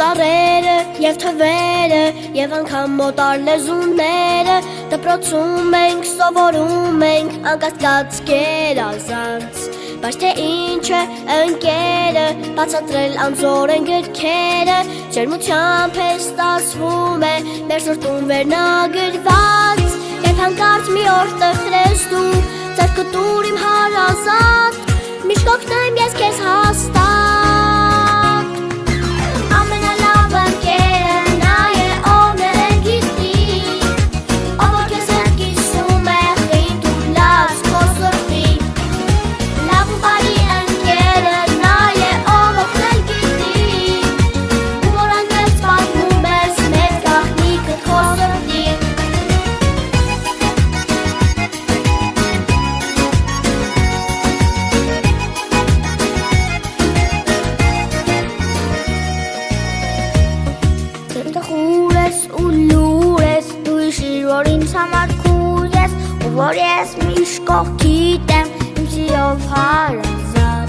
տառերը և թվերը և անգամ մոտար լեզուները դպրոցում ենք, սովորում ենք անկասկած գերազանց բայց թե ինչ է ընկերը բացատրել անզոր են գրքերը ջերմությամբ է ստացվում է մեր սրտում վերնագրված երբ հանկարծ մի օր տխրես դու ձեռքը տուր իմ հարազատ միշտ կօգնեմ ես քեզ հաստատ ամենալավ ընկերը նա է ով ներել գիտի ով որ քեզ հետ կիսում է խիտ ու լաց քո սրտի լավ ու բարի ընկերը նա է ով օգնել գիտի ու որ անգամ պատմում ես մեր գաղտնիքը քո սրտի Խուր ես ու լուր ես դու իշիր որ ինձ համար քուր ես ու որ ես միշտ կողքիդ եմ իմ սիրով հարազատ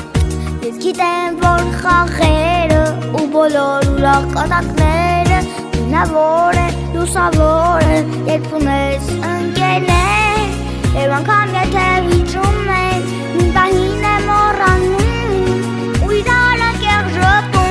ես գիտեմ որ խաղերը ու բոլոր ուրախ կատակները գունավոր են լուսավոր են երբ ունես ընկերներ և անգամ եթե վիճում են մի պահին է մոռանում ու իրար անկեղ ժպտում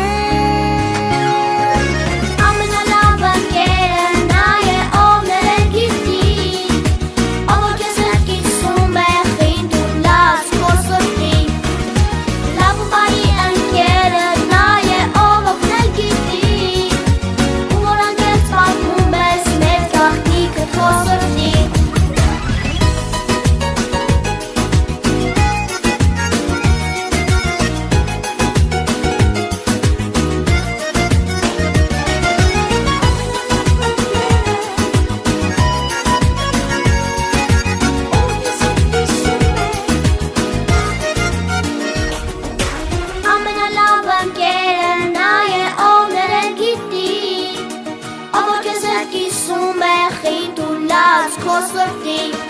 Կիսում է խիտ ու լաց քո սրտի